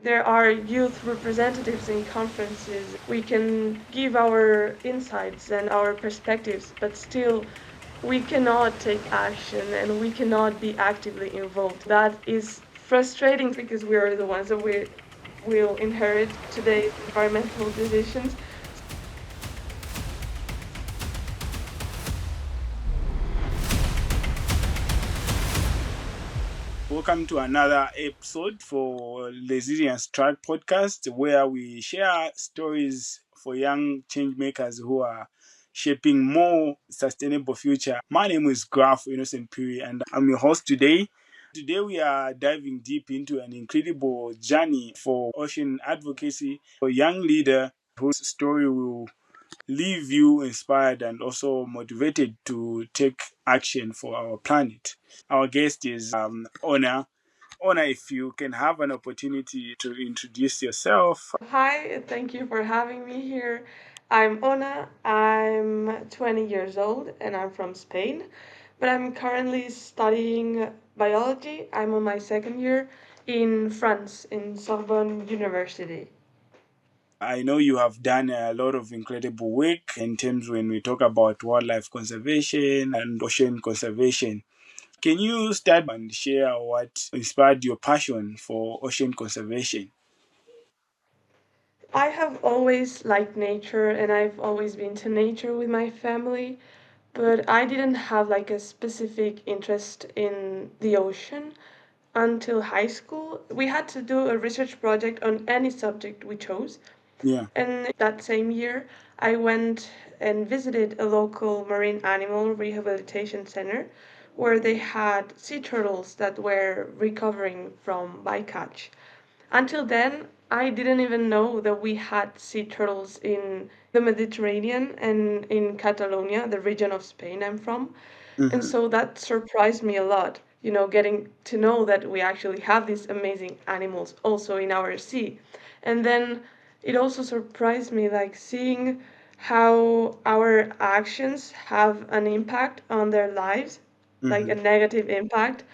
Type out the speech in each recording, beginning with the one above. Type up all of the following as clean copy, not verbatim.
there are youth representatives in conferences. We can give our insights and our perspectives, but still we cannot take action and we cannot be actively involved. That is frustrating because we are the ones that we will inherit today's environmental decisions. Welcome to another episode for Resilience Track podcast, where we share stories for young change makers who are shaping more sustainable future. My name is Graff, Phiri, and I'm your host today. Today we are diving deep into an incredible journey for ocean advocacy for a young leader whose story will leave you inspired and also motivated to take action for our planet. Our guest is Ona. Ona, if you can have an opportunity to introduce yourself. Hi, thank you for having me here. I'm Ona. I'm 20 years old and I'm from Spain, but I'm currently studying biology. I'm on my second year in France, in Sorbonne University. I know you have done a lot of incredible work in terms when we talk about wildlife conservation and ocean conservation. Can you start and share what inspired your passion for ocean conservation? I have always liked nature and I've always been to nature with my family, but I didn't have like a specific interest in the ocean until high school. We had to do a research project on any subject we chose. Yeah. And that same year, I went and visited a local marine animal rehabilitation center where they had sea turtles that were recovering from bycatch. Until then, I didn't even know that we had sea turtles in the Mediterranean and in Catalonia, the region of Spain I'm from. And Hmm. so that surprised me a lot, getting to know that we actually have these amazing animals also in our sea. And then it also surprised me, like seeing how our actions have an impact on their lives, like a Hmm. negative impact.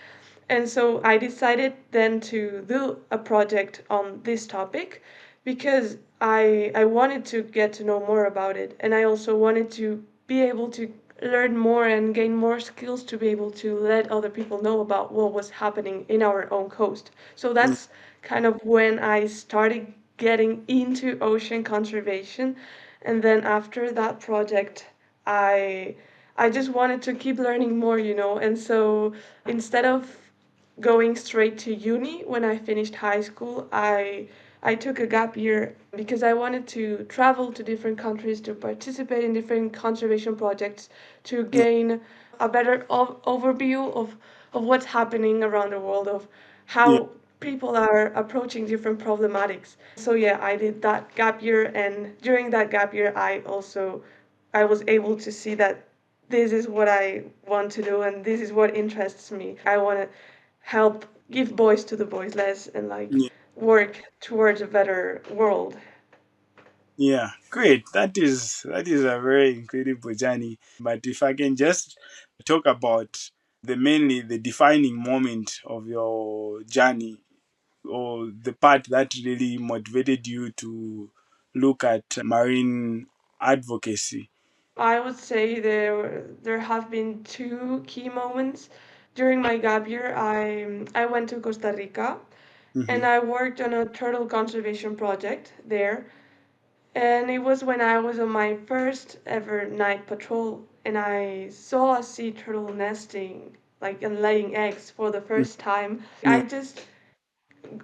And so I decided then to do a project on this topic because I wanted to get to know more about it. And I also wanted to be able to learn more and gain more skills to be able to let other people know about what was happening in our own coast. So that's kind of when I started getting into ocean conservation. And then after that project, I I just wanted to keep learning more. And so instead of going straight to uni when I finished high school, I took a gap year because I wanted to travel to different countries to participate in different conservation projects to Yeah. gain a better overview of what's happening around the world, of Yeah. how people are approaching different problematics. So yeah, I did that gap year, and during that gap year I was able to see that this is what I want to do and this is what interests me. I want to help give voice to the voiceless and like Yeah. work towards a better world. Yeah, great. That is a very incredible journey. But if I can just talk about mainly the defining moment of your journey, or the part that really motivated you to look at marine advocacy. I would say there have been two key moments. During my gap year, I went to Costa Rica and Hmm. I worked on a turtle conservation project there. And it was when I was on my first ever night patrol and I saw a sea turtle nesting, like, and laying eggs for the first time. Yeah. I just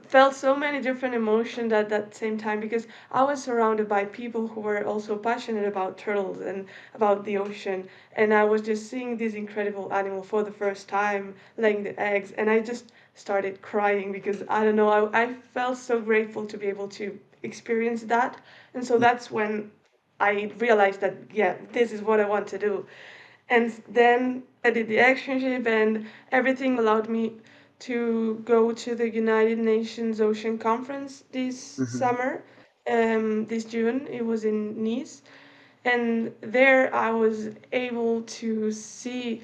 felt so many different emotions at that same time because I was surrounded by people who were also passionate about turtles and about the ocean. And I was just seeing this incredible animal for the first time laying the eggs. And I just started crying because I don't know, I felt so grateful to be able to experience that. And so that's when I realized that, yeah, this is what I want to do. And then I did the externship, and everything allowed me to go to the United Nations Ocean Conference this Hmm. summer, this June. It was in Nice. And there I was able to see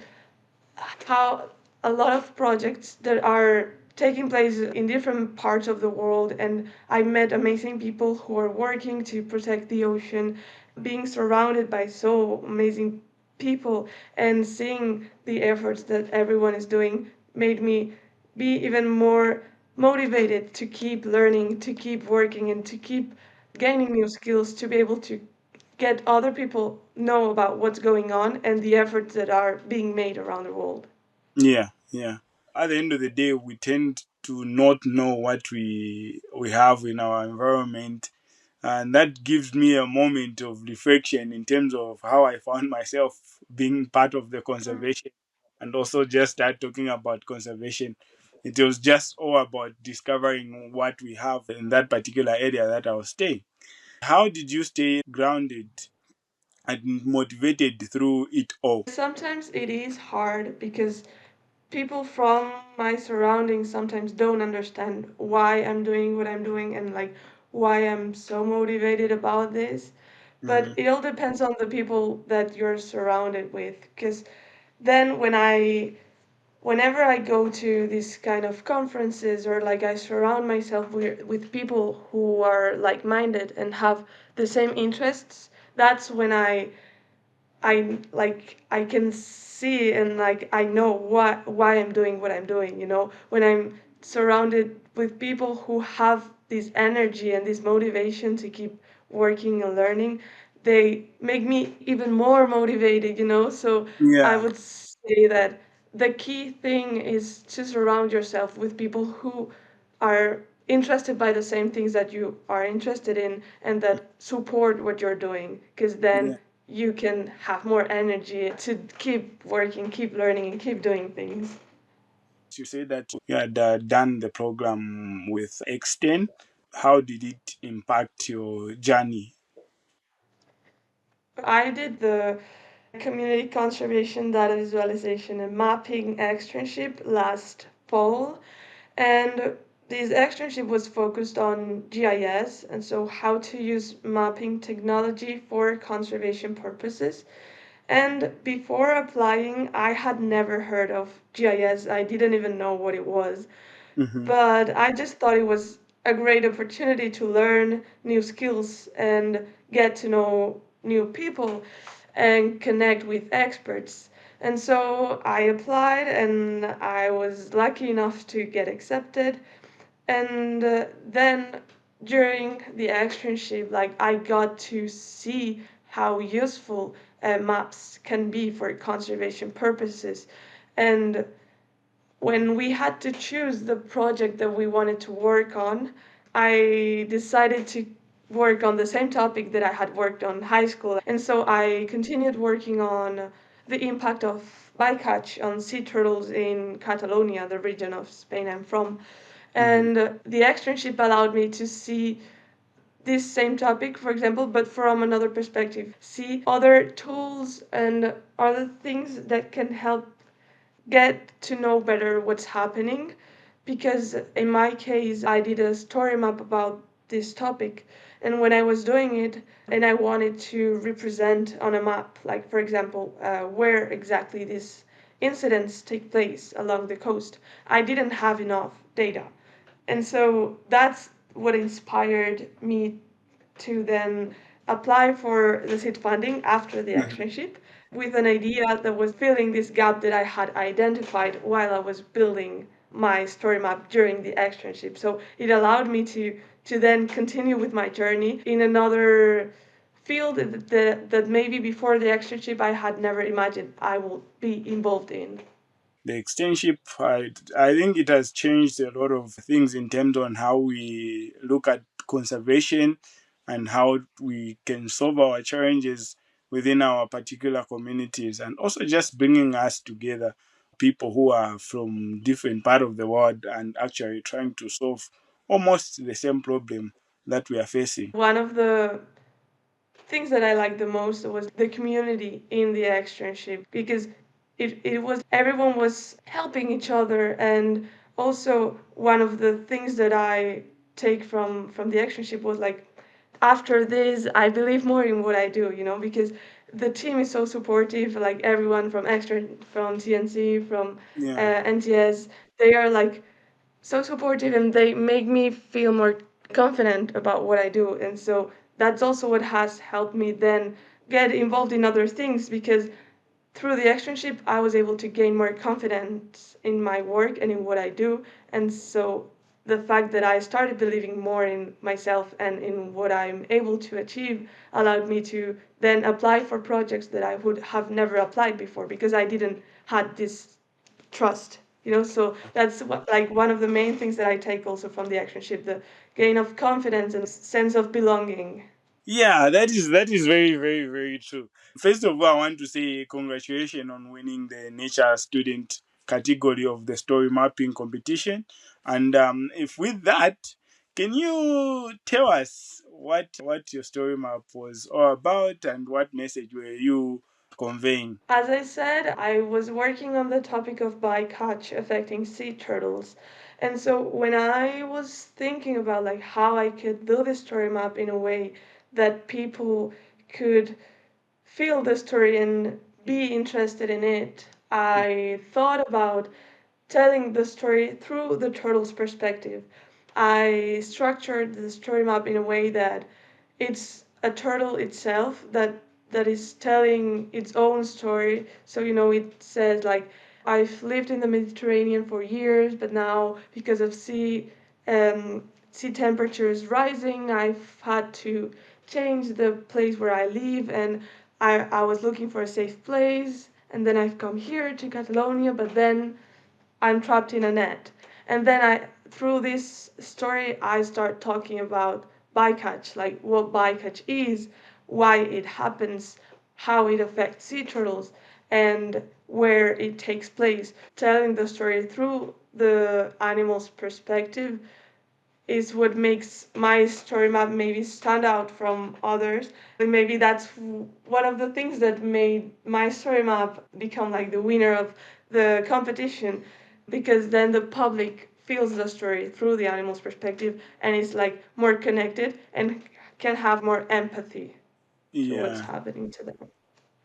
how a lot of projects that are taking place in different parts of the world, and I met amazing people who are working to protect the ocean. Being surrounded by so amazing people and seeing the efforts that everyone is doing made me be even more motivated to keep learning, to keep working, and to keep gaining new skills to be able to get other people know about what's going on and the efforts that are being made around the world. Yeah, yeah. At the end of the day, we tend to not know what we have in our environment, and that gives me a moment of reflection in terms of how I found myself being part of the conservation, and also just start talking about conservation. It was just all about discovering what we have in that particular area that I was staying. How did you stay grounded and motivated through it all? Sometimes it is hard because people from my surroundings sometimes don't understand why I'm doing what I'm doing and like why I'm so motivated about this. But Hmm. it all depends on the people that you're surrounded with. Because then whenever I go to these kind of conferences or like I surround myself with people who are like-minded and have the same interests, that's when I can see and like I know why I'm doing what I'm doing, you know, when I'm surrounded with people who have this energy and this motivation to keep working and learning, they make me even more motivated, you know. So I Yeah, would say that the key thing is to surround yourself with people who are interested by the same things that you are interested in and that support what you're doing, because yeah. then you can have more energy to keep working, keep learning, and keep doing things. You say that you had done the program with Extend. How did it impact your journey? I did the community conservation data visualization and mapping externship last fall, and this externship was focused on GIS and so how to use mapping technology for conservation purposes. And before applying, I had never heard of GIS. I didn't even know what it was. Hmm. But I just thought it was a great opportunity to learn new skills and get to know new people and connect with experts. And so I applied and I was lucky enough to get accepted. And then during the externship, like I got to see how useful maps can be for conservation purposes. And when we had to choose the project that we wanted to work on, I decided to work on the same topic that I had worked on in high school. And so I continued working on the impact of bycatch on sea turtles in Catalonia, the region of Spain I'm from. Hmm. And the externship allowed me to see this same topic, for example, but from another perspective. See other tools and other things that can help get to know better what's happening, because in my case I did a story map about this topic, and when I was doing it and I wanted to represent on a map, like for example where exactly these incidents take place along the coast, I didn't have enough data. And so that's what inspired me to then apply for the seed funding after the Hmm. externship with an idea that was filling this gap that I had identified while I was building my story map during the externship. So it allowed me to then continue with my journey in another field that maybe before the externship I had never imagined I would be involved in. The externship, I think it has changed a lot of things in terms on how we look at conservation and how we can solve our challenges within our particular communities, and also just bringing us together, people who are from different part of the world and actually trying to solve almost the same problem that we are facing. One of the things that I liked the most was the community in the externship, because it was everyone was helping each other. And also one of the things that I take from the externship was like, after this I believe more in what I do, you know, because the team is so supportive, like everyone from extern, from TNC, from Yeah. NGS, they are like so supportive, and they make me feel more confident about what I do. And so that's also what has helped me then get involved in other things, because through the externship I was able to gain more confidence in my work and in what I do. And so the fact that I started believing more in myself and in what I'm able to achieve allowed me to then apply for projects that I would have never applied before, because I didn't had this trust, so that's what, like, one of the main things that I take also from the actionship, the gain of confidence and sense of belonging. Yeah, that is very, very, very true. First of all, I want to say congratulations on winning the nature student category of the story mapping competition. And if with that, can you tell us what your story map was all about and what message were you conveying? As I said, I was working on the topic of bycatch affecting sea turtles. And so when I was thinking about like how I could build a story map in a way that people could feel the story and be interested in it, I thought about telling the story through the turtle's perspective. I structured the story map in a way that it's a turtle itself that is telling its own story. So it says like, I've lived in the Mediterranean for years, but now because of sea temperatures rising, I've had to change the place where I live, and I was looking for a safe place, and then I've come here to Catalonia, but then I'm trapped in a net. And then through this story, I start talking about bycatch, like what bycatch is, why it happens, how it affects sea turtles, and where it takes place. Telling the story through the animal's perspective is what makes my story map maybe stand out from others. And maybe that's one of the things that made my story map become like the winner of the competition, because then the public feels the story through the animal's perspective and is like more connected and can have more empathy to what's Yeah. happening to them.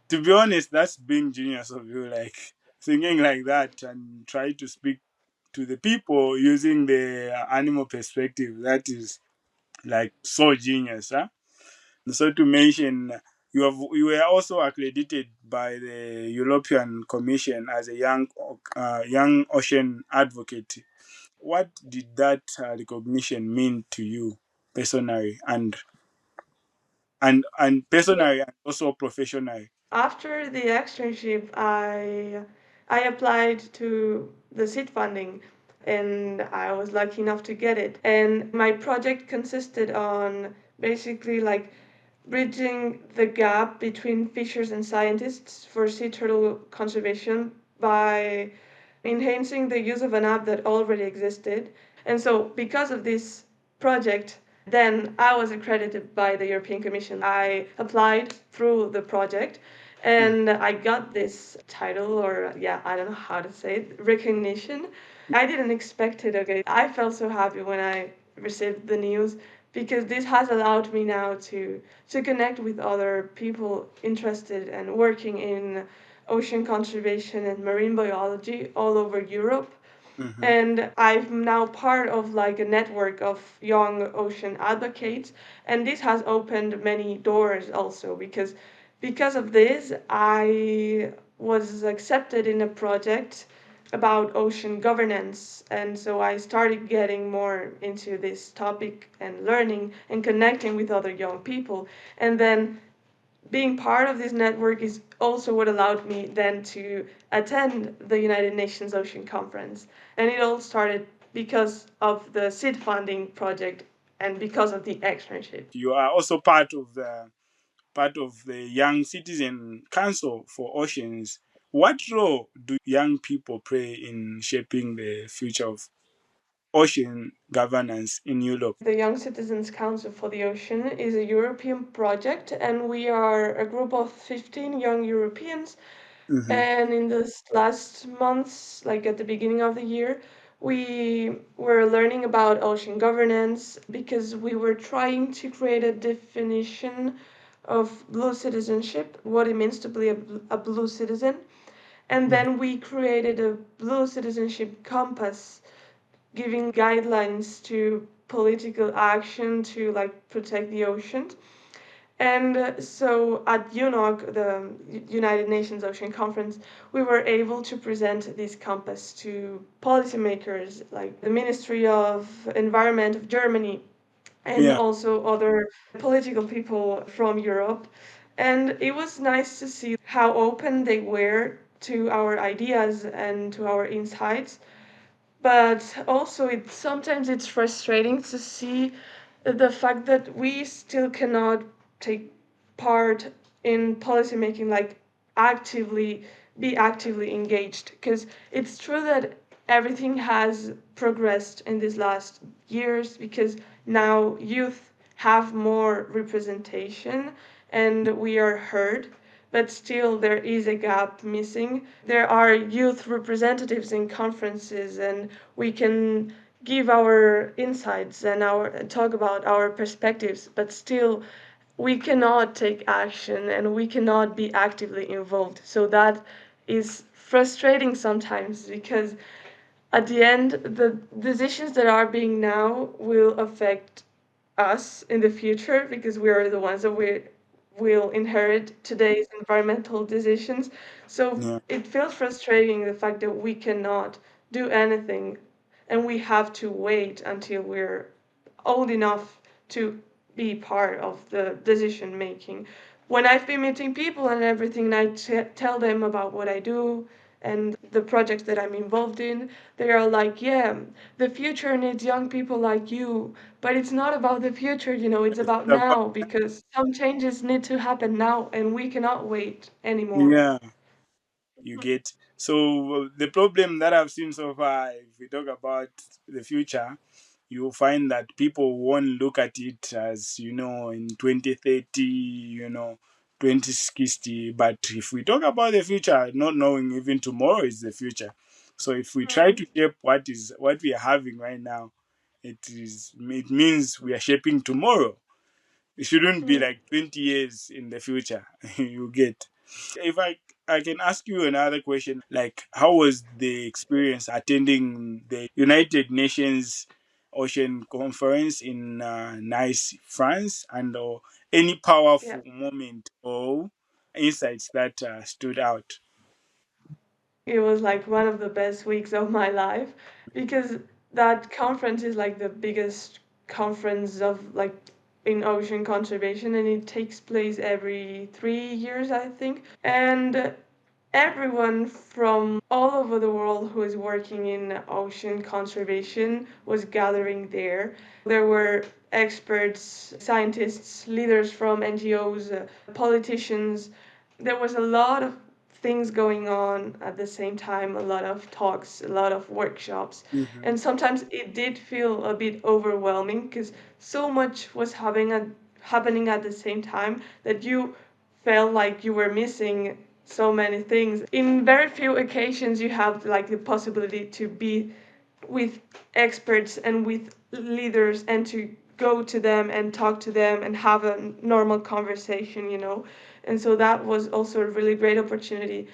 To be honest, that's being genius of you, like thinking like that and try to speak to the people using the animal perspective. That is like so genius, huh? So to mention, you were also accredited by the European Commission as a young ocean advocate. What did that recognition mean to you personally and personally and also professionally? After the externship, I applied to the seed funding, and I was lucky enough to get it. And my project consisted on basically like bridging the gap between fishers and scientists for sea turtle conservation by enhancing the use of an app that already existed. And so, because of this project, then I was accredited by the European Commission. I applied through the project and I got this title, or yeah, I don't know how to say it, recognition. I didn't expect it, okay. I felt so happy when I received the news, because this has allowed me now to connect with other people interested and working in ocean conservation and marine biology all over Europe. Mm-hmm. And I'm now part of like a network of young ocean advocates, and this has opened many doors also, because of this I was accepted in a project about ocean governance, and so I started getting more into this topic and learning and connecting with other young people. And then being part of this network is also what allowed me then to attend the United Nations Ocean Conference. And it all started because of the seed funding project and because of the externship. You are also part of the Young Citizen Council for Oceans. What role do young people play in shaping the future of ocean governance in Europe? The Young Citizens Council for the Ocean is a European project, and we are a group of 15 young Europeans. Mm-hmm. And in this last months, like at the beginning of the year, we were learning about ocean governance, because we were trying to create a definition of blue citizenship, what it means to be a blue citizen. And then we created a blue citizenship compass giving guidelines to political action to like protect the oceans. And so at UNOC, the United Nations Ocean Conference, we were able to present this compass to policymakers like the Ministry of Environment of Germany and Yeah. also other political people from Europe. And it was nice to see how open they were to our ideas and to our insights. But also, sometimes it's frustrating to see the fact that we still cannot take part in policymaking, like actively be actively engaged. Because it's true that everything has progressed in these last years because now youth have more representation and we are heard, but still there is a gap missing. There are youth representatives in conferences, and we can give our insights and our talk about our perspectives, but still we cannot take action and we cannot be actively involved. So that is frustrating sometimes because at the end the decisions that are being now will affect us in the future because we are the ones that we will inherit today's environmental decisions. So Yeah. it feels frustrating the fact that we cannot do anything and we have to wait until we're old enough to be part of the decision making. When I've been meeting people and everything, I tell them about what I do and the projects that I'm involved in. They are like, yeah, the future needs young people like you, but it's not about the future, it's It's about about, now because some changes need to happen now and we cannot wait anymore. yeah, you get. So the problem that I've seen so far, if we talk about the future, you'll find that people won't look at it as, in 2030, 2060. But if we talk about the future, not knowing even tomorrow is the future. So if we try to shape what we are having right now, it means we are shaping tomorrow. It shouldn't be Mm. like 20 years in the future. You get. If I can ask you another question, like how was the experience attending the United Nations Ocean Conference in Nice, France, and any Yeah. powerful moment or insights that stood out? It was like one of the best weeks of my life because that conference is like the biggest conference of like in ocean conservation and it takes place every 3 years, I think. And everyone from all over the world who is working in ocean conservation was gathering there. There were experts, scientists, leaders from NGOs, politicians. There was a lot of things going on at the same time, a lot of talks, a lot of workshops. Hmm. And sometimes it did feel a bit overwhelming because so much was happening at the same time that you felt like you were missing so many things. In very few occasions, you have like the possibility to be with experts and with leaders and to go to them and talk to them and have a normal conversation. And so that was also a really great opportunity,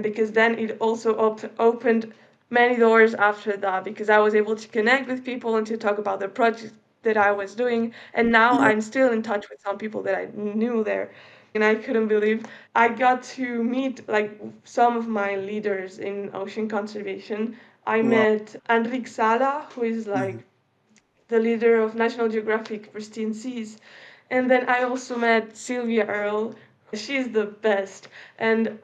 because then it also opened many doors after that because I was able to connect with people and to talk about the project that I was doing. And now Yeah. I'm still in touch with some people that I knew there. And I couldn't believe I got to meet like some of my leaders in ocean conservation. I Wow. met Enrique Sala, who is Hmm. like the leader of National Geographic Pristine Seas. And then I also met Sylvia Earle. She's the best. And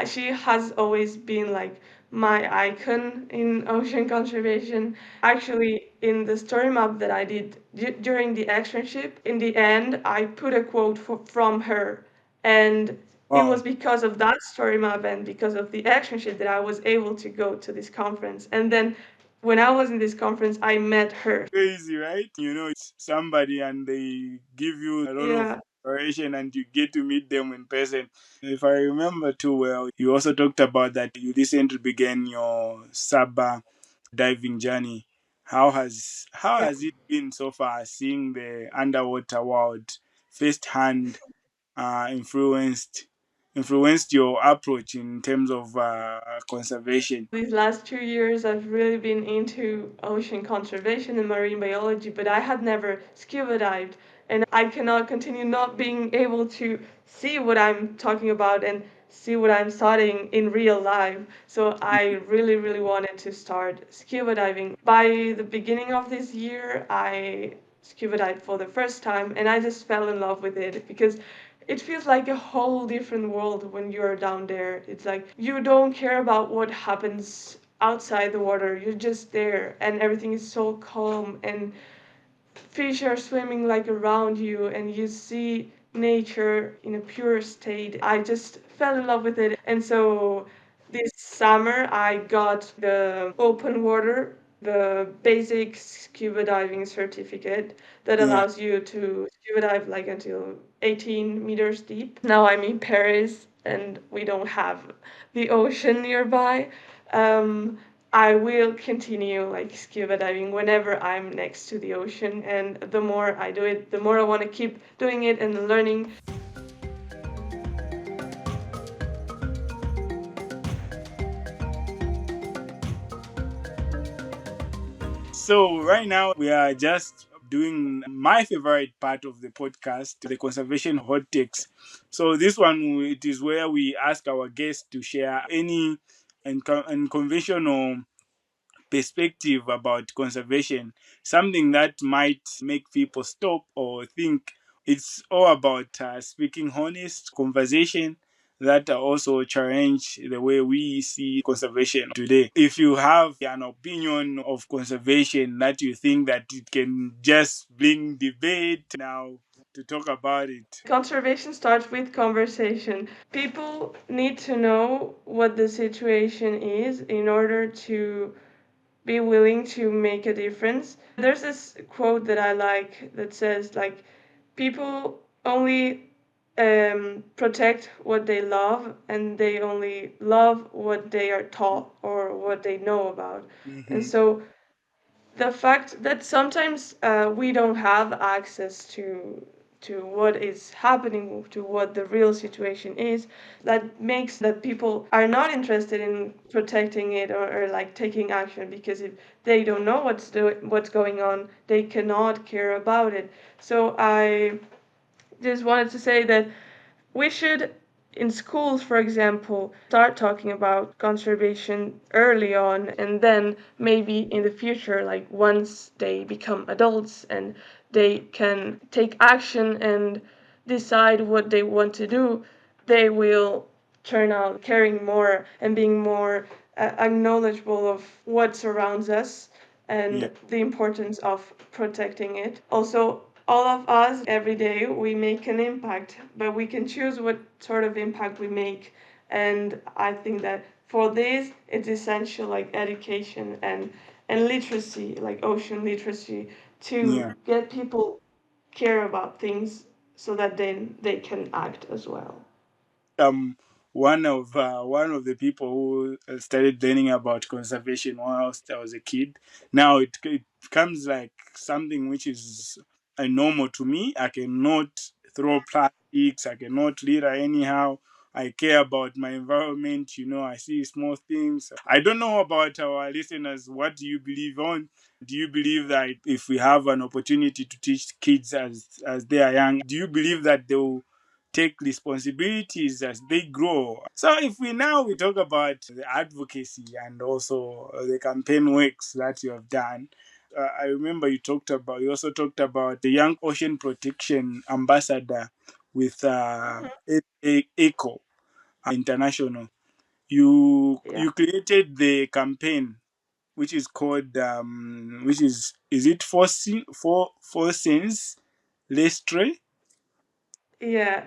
she has always been like my icon in ocean conservation. Actually, in the story map that I did during the externship, in the end, I put a quote from her. And it was Wow. because of that story map and because of the externship that I was able to go to this conference. And then when I was in this conference, I met her. Crazy, right? It's somebody and they give you a lot of Yeah, inspiration and you get to meet them in person. If I remember too well, you also talked about that you recently began your Saba diving journey. How yeah. has it been so far seeing the underwater world firsthand, influenced? influenced your approach in terms of conservation? These last 2 years, I've really been into ocean conservation and marine biology, but I had never scuba dived, and I cannot continue not being able to see what I'm talking about and see what I'm studying in real life. So I really, really wanted to start scuba diving. By the beginning of this year, I scuba dived for the first time, and I just fell in love with it because it feels like a whole different world when you're down there. It's like you don't care about what happens outside the water. You're just there and everything is so calm and fish are swimming like around you and you see nature in a pure state. I just fell in love with it. And so this summer I got the open water, the basic scuba diving certificate that Yeah. allows you to scuba dive like until 18 meters deep. Now I'm in Paris and we don't have the ocean nearby. Um, I will continue like scuba diving whenever I'm next to the ocean, and the more I do it, the more I want to keep doing it and learning. So right now we are just doing my favorite part of the podcast, the conservation hot takes. So this one, it is where we ask our guests to share any unconventional perspective about conservation, something that might make people stop or think. It's all about speaking honest conversation that also challenge the way we see conservation today. If you have an opinion of conservation that you think that it can just bring debate now to talk about it. Conservation starts with conversation. People need to know what the situation is in order to be willing to make a difference. There's this quote that I like that says like people only protect what they love and they only love what they are taught or what they know about. And Mhm. so the fact that sometimes we don't have access to what is happening, to what the real situation is, that makes that people are not interested in protecting it or like taking action because if they don't know what's going on, they cannot care about it. So I just wanted to say that we should, in schools, for example, start talking about conservation early on, and then maybe in the future, like once they become adults and they can take action and decide what they want to do, they will turn out caring more and being more acknowledgeable of what surrounds us Yeah. and the importance of protecting it. Also, all of us every day we make an impact, but we can choose what sort of impact we make. And I think that for this, it's essential like education and literacy, like ocean literacy, to Yeah. get people care about things so that then they can act as well. um one of the people who started learning about conservation whilst I was a kid. Now it becomes like something which is normal to me. I cannot throw plastics. I cannot litter anyhow. I care about my environment. I see small things. I don't know about our listeners. What do you believe on? Do you believe that if we have an opportunity to teach kids as they are young, do you believe that they will take responsibilities as they grow? So if we talk about the advocacy and also the campaign works that you have done. I remember you also talked about the Young Ocean Protection Ambassador with ECO International. Yeah. You created the campaign which is called which is it four sins lestre? Yeah.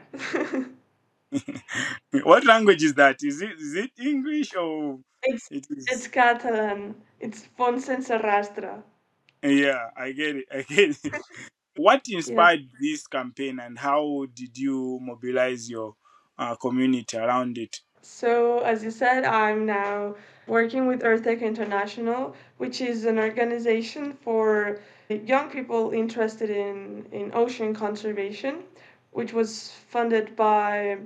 What language is that? Is it English or it's it it's is? Catalan. It's Ponce se arrastra. Yeah, I get it. I get it. What Yeah. inspired this campaign, and how did you mobilize your community around it? So, as you said, I'm now working with Earthtech International, which is an organization for young people interested in ocean conservation, which was funded by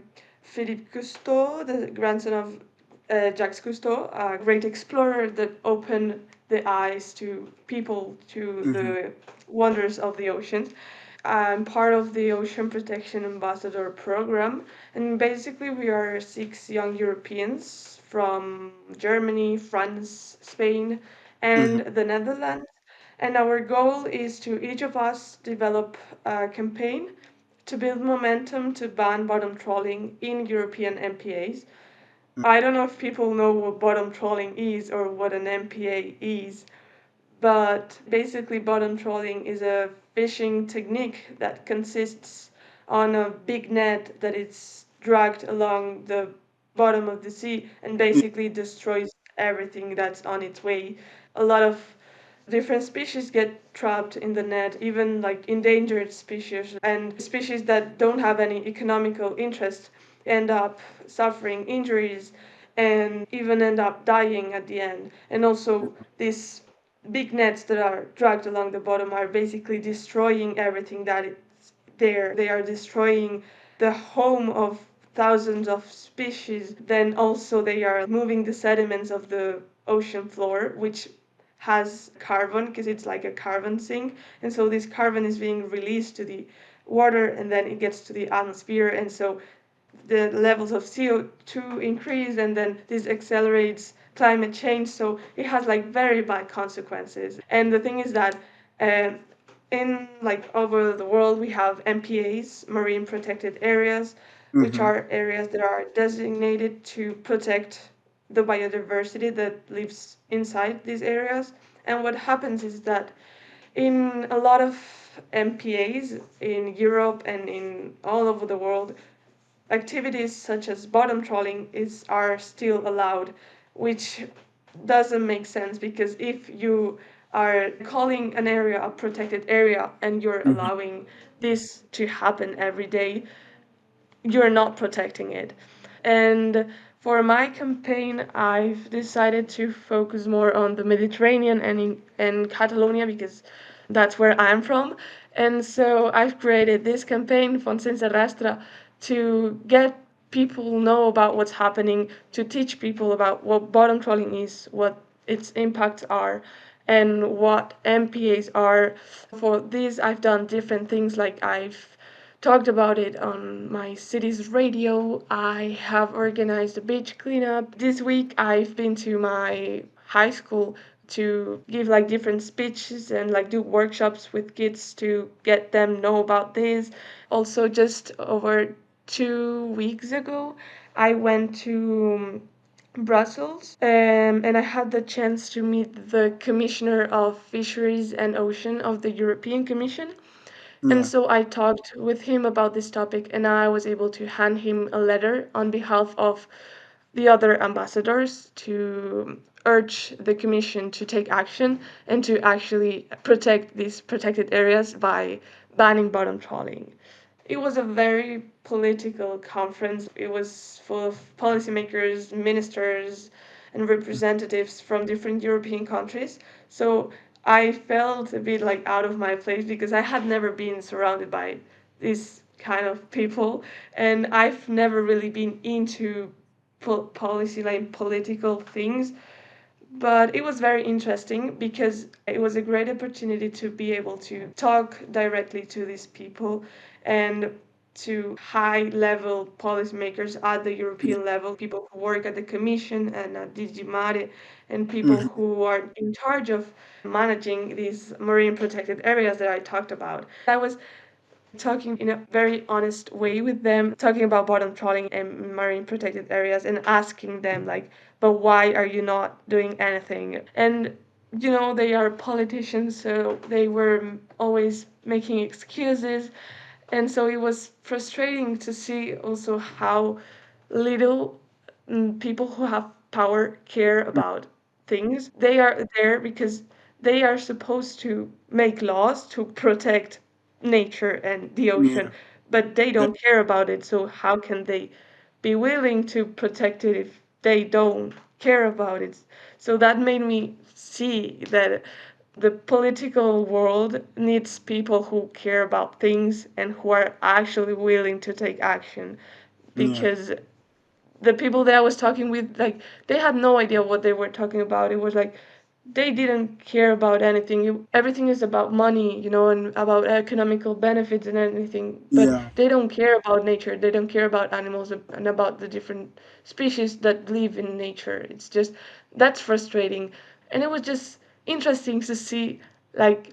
Philippe Cousteau, the grandson of Jacques Cousteau, a great explorer that opened the eyes to people to Mm-hmm. the wonders of the oceans. I'm part of the Ocean Protection Ambassador program, and basically, we are six young Europeans from Germany, France, Spain, Mm-hmm. and the Netherlands. And our goal is to each of us develop a campaign to build momentum to ban bottom trawling in European MPAs. I don't know if people know what bottom trawling is or what an MPA is, but basically, bottom trawling is a fishing technique that consists on a big net that is dragged along the bottom of the sea and basically destroys everything that's on its way. A lot of different species get trapped in the net, even like endangered species and species that don't have any economical interest end up suffering injuries and even end up dying at the end. And also, these big nets that are dragged along the bottom are basically destroying everything that is there. They are destroying the home of thousands of species. Then also they are moving the sediments of the ocean floor, which has carbon because it's like a carbon sink. And so this carbon is being released to the water and then it gets to the atmosphere. And so the levels of CO2 increase and then this accelerates climate change. So it has like very bad consequences. And the thing is that uh, in like over the world we have MPAs, marine protected areas, which Mm-hmm. are areas that are designated to protect the biodiversity that lives inside these areas. And what happens is that in a lot of MPAs in Europe and in all over the world, activities such as bottom trawling are still allowed, which doesn't make sense because if you are calling an area a protected area and you're Mm-hmm. allowing this to happen every day, you're not protecting it. And for my campaign, I've decided to focus more on the Mediterranean and Catalonia because that's where I'm from. And so I've created this campaign, Fonsense Rastra, to get people know about what's happening, to teach people about what bottom trawling is, what its impacts are, and what MPAs are. For this, I've done different things like I've talked about it on my city's radio. I have organized a beach cleanup. This week, I've been to my high school to give like different speeches and like do workshops with kids to get them know about this. Also, just over 2 weeks ago, I went to Brussels, and I had the chance to meet the Commissioner of Fisheries and Ocean of the European Commission. And Yeah. so I talked with him about this topic, and I was able to hand him a letter on behalf of the other ambassadors to urge the Commission to take action and to actually protect these protected areas by banning bottom trawling. It was a very political conference. It was full of policymakers, ministers, and representatives from different European countries. So I felt a bit like out of my place because I had never been surrounded by these kind of people, and I've never really been into policy, like political things. But it was very interesting because it was a great opportunity to be able to talk directly to these people and to high level policymakers at the European level, people who work at the Commission and at DG Mare, and people Mm-hmm. who are in charge of managing these marine protected areas that I talked about. I was talking in a very honest way with them, talking about bottom trawling and marine protected areas and asking them like, but why are you not doing anything? And they are politicians, so they were always making excuses. And so it was frustrating to see also how little people who have power care about things. They are there because they are supposed to make laws to protect nature and the ocean, Yeah. but they Yeah. don't care about it. So how can they be willing to protect it if they don't care about it? So that made me see that the political world needs people who care about things and who are actually willing to take action Yeah. because the people that I was talking with, like, they had no idea what they were talking about. It was like they didn't care about anything. Everything is about money, and about economical benefits and anything. But Yeah. they don't care about nature. They don't care about animals and about the different species that live in nature. It's just that's frustrating. And it was just interesting to see, like,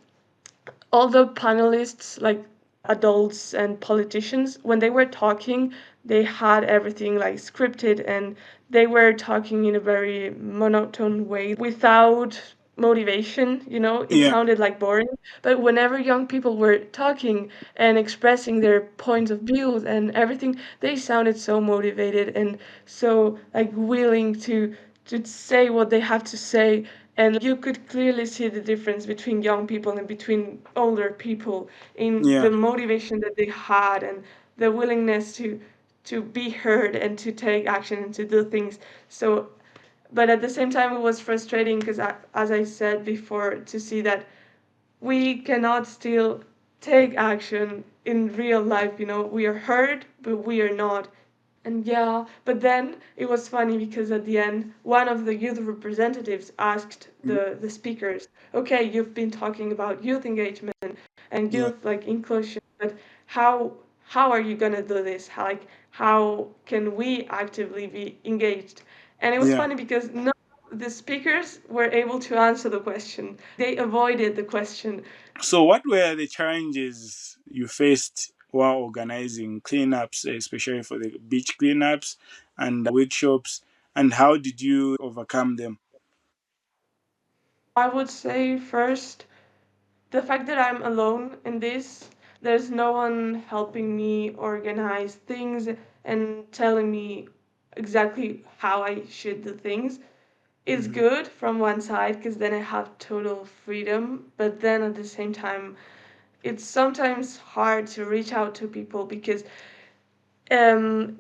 all the panelists, like adults and politicians, when they were talking, they had everything like scripted, and they were talking in a very monotone way without motivation. It Yeah. sounded like boring. But whenever young people were talking and expressing their points of views and everything, they sounded so motivated and so like willing to say what they have to say. And you could clearly see the difference between young people and between older people in Yeah. the motivation that they had and the willingness to be heard and to take action and to do things. So, but at the same time, it was frustrating because, as I said before, to see that we cannot still take action in real life. We are heard, but we are not. And yeah, but then it was funny because at the end, one of the youth representatives asked Mm. the speakers, "Okay, you've been talking about youth engagement and Yeah. youth like inclusion, but how are you gonna do this? How can we actively be engaged?" And it was Yeah. funny because none of the speakers were able to answer the question. They avoided the question. So, what were the challenges you faced while organizing cleanups, especially for the beach cleanups and workshops, and how did you overcome them? I would say first, the fact that I'm alone in this, there's no one helping me organize things and telling me exactly how I should do things, is Hmm. good from one side because then I have total freedom. But then at the same time, it's sometimes hard to reach out to people because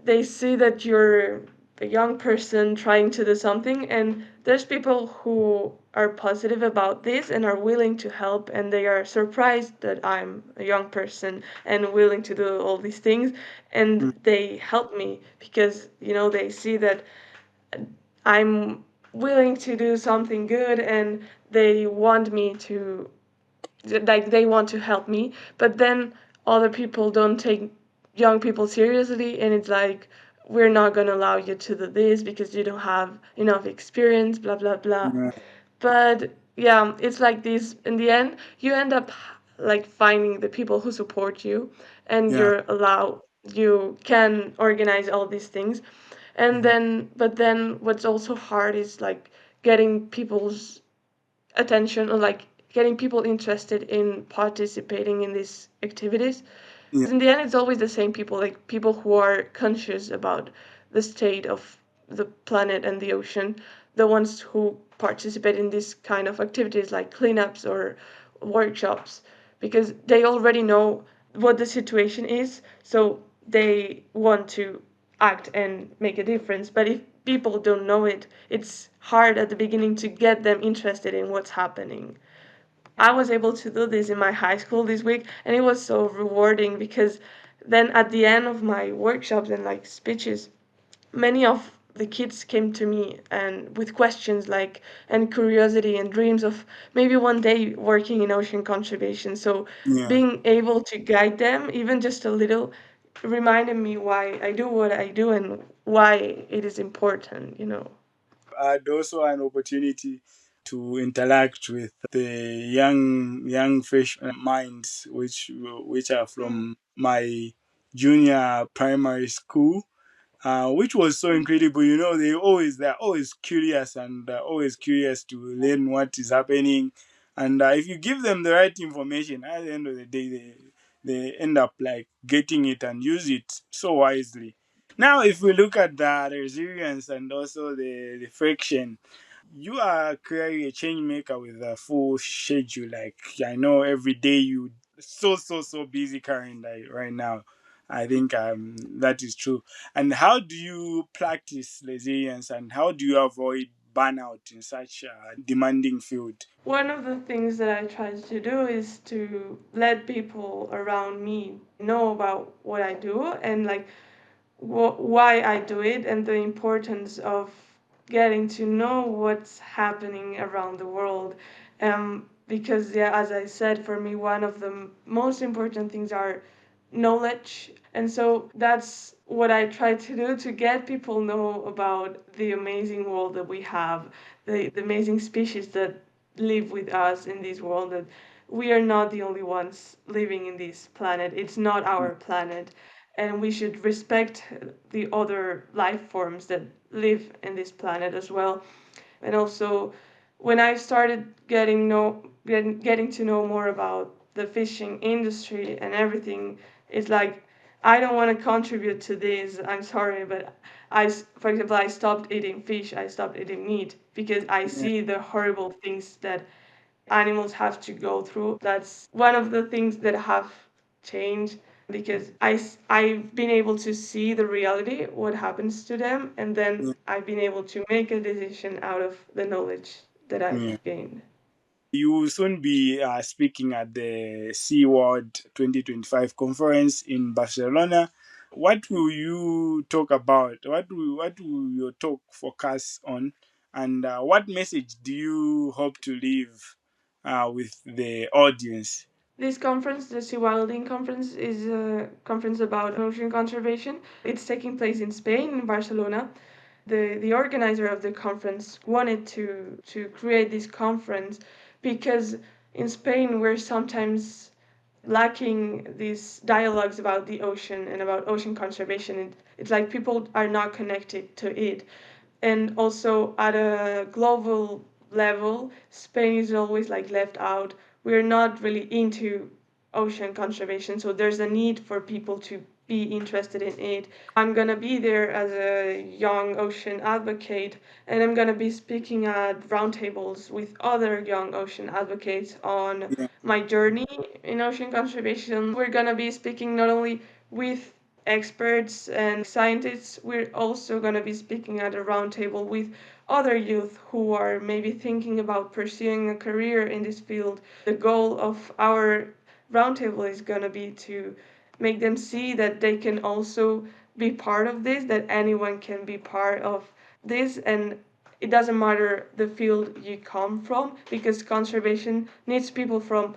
they see that you're a young person trying to do something, and there's people who are positive about this and are willing to help, and they are surprised that I'm a young person and willing to do all these things, and they help me because they see that I'm willing to do something good, and they want me to, like, they want to help me. But then other people don't take young people seriously, and it's like, we're not going to allow you to do this because you don't have enough experience, blah blah blah. Yeah. But yeah, it's like this. In the end, you end up like finding the people who support you, and Yeah. you can organize all these things. And Mhm. then, but then what's also hard is like getting people's attention, or like getting people interested in participating in these activities. Yeah. Because in the end, it's always the same people, like people who are conscious about the state of the planet and the ocean, the ones who participate in these kind of activities like cleanups or workshops, because they already know what the situation is, so they want to act and make a difference. But if people don't know it, it's hard at the beginning to get them interested in what's happening. I was able to do this in my high school this week, and it was so rewarding because then at the end of my workshops and like speeches, many of the kids came to me and with questions like, and curiosity and dreams of maybe one day working in ocean conservation. So Yeah. being able to guide them even just a little reminded me why I do what I do and why it is important. Had also an opportunity to interact with the young fresh minds which are from my junior primary school, which was so incredible. They're always curious and always curious to learn what is happening. And if you give them the right information, at the end of the day, they end up like getting it and use it so wisely. Now, if we look at the resilience and also the friction, you are clearly a change maker with a full schedule. Like, I know every day you so busy currently like, right now. I think that is true. And how do you practice resilience and how do you avoid burnout in such a demanding field? One of the things that I try to do is to let people around me know about what I do, and like why I do it and the importance of getting to know what's happening around the world. Because, yeah, as I said, for me, one of the most important things are knowledge. And so that's what I try to do to get people know about the amazing world that we have, the amazing species that live with us in this world, that we are not the only ones living in this planet. It's not our planet, and we should respect the other life forms that live in this planet as well. And also, when I started getting to know more about the fishing industry and everything, it's like I don't want to contribute to this. I'm sorry, but for example, I stopped eating fish. I stopped eating meat because I Yeah, see the horrible things that animals have to go through. That's one of the things that have changed because I've been able to see the reality, what happens to them, and then yeah, I've been able to make a decision out of the knowledge that yeah. I've gained. You will soon be speaking at the SeaWorld 2025 conference in Barcelona. What will you talk about? What will your talk focus on? And what message do you hope to leave with the audience? This conference, the Sea Wilding Conference, is a conference about ocean conservation. It's taking place in Spain, in Barcelona. The organizer of the conference wanted to create this conference because in Spain we're sometimes lacking these dialogues about the ocean and about ocean conservation. It's like people are not connected to it. And also at a global level, Spain is always like left out. We're not really into ocean conservation, so there's a need for people to be interested in it. I'm gonna be there as a young ocean advocate, and I'm gonna be speaking at roundtables with other young ocean advocates on Yeah, my journey in ocean conservation. We're gonna be speaking not only with experts and scientists, we're also going to be speaking at a roundtable with other youth who are maybe thinking about pursuing a career in this field. The goal of our roundtable is going to be to make them see that they can also be part of this, that anyone can be part of this, and it doesn't matter the field you come from because conservation needs people from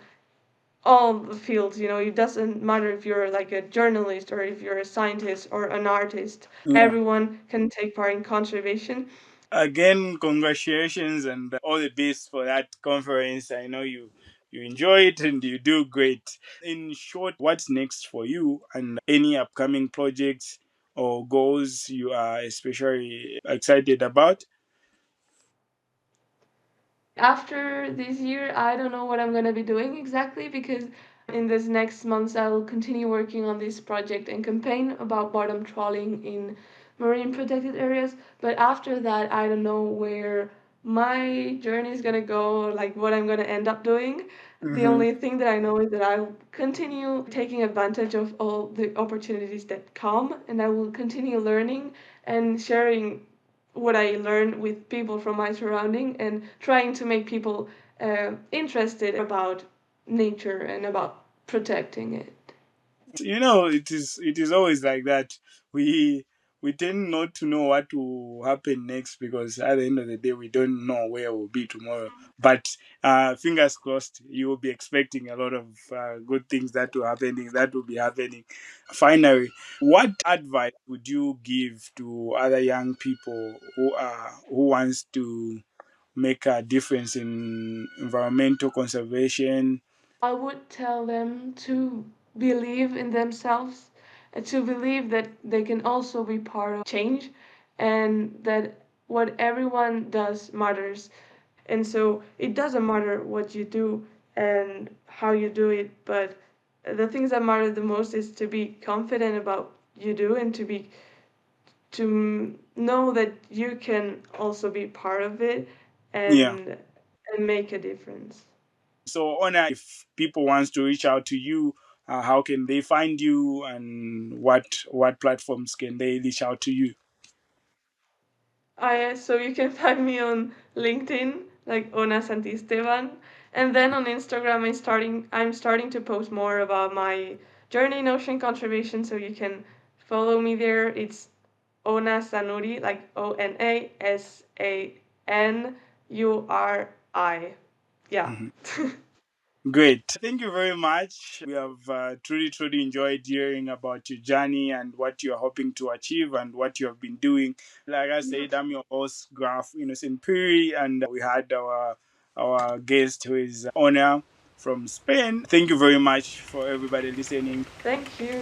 all the fields. It doesn't matter if you're like a journalist or if you're a scientist or an artist. yeah. Everyone can take part in conservation. Again, congratulations and all the best for that conference. I know you enjoy it and you do great. In short, what's next for you and any upcoming projects or goals you are especially excited about? After this year, I don't know what I'm going to be doing exactly because in this next months I'll continue working on this project and campaign about bottom trawling in marine protected areas. But after that, I don't know where my journey is going to go, like what I'm going to end up doing. The Hmm. only thing that I know is that I'll continue taking advantage of all the opportunities that come, and I will continue learning and sharing what I learn with people from my surrounding and trying to make people interested about nature and about protecting it. It is always like that. We we tend not to know what will happen next because at the end of the day we don't know where we'll be tomorrow, but fingers crossed you will be expecting a lot of good things that will be happening. Finally, what advice would you give to other young people who wants to make a difference in environmental conservation? I would tell them to believe in themselves, and to believe that they can also be part of change and that what everyone does matters. And so it doesn't matter what you do and how you do it, but the things that matter the most is to be confident about you do and to know that you can also be part of it Yeah. and make a difference. So, Ona, if people wants to reach out to you, how can they find you, and what platforms can they reach out to you? So you can find me on LinkedIn, like Ona Santisteban, and then on Instagram I'm starting to post more about my journey in ocean conservation, so you can follow me there. It's Ona Sanuri, like OnaSanuri. Yeah. Great. Thank you very much. We have truly, truly enjoyed hearing about your journey and what you're hoping to achieve and what you have been doing. Like I said, I'm your host, Graff, Innocent Phiri, and we had our guest who is Ona from Spain. Thank you very much for everybody listening. Thank you.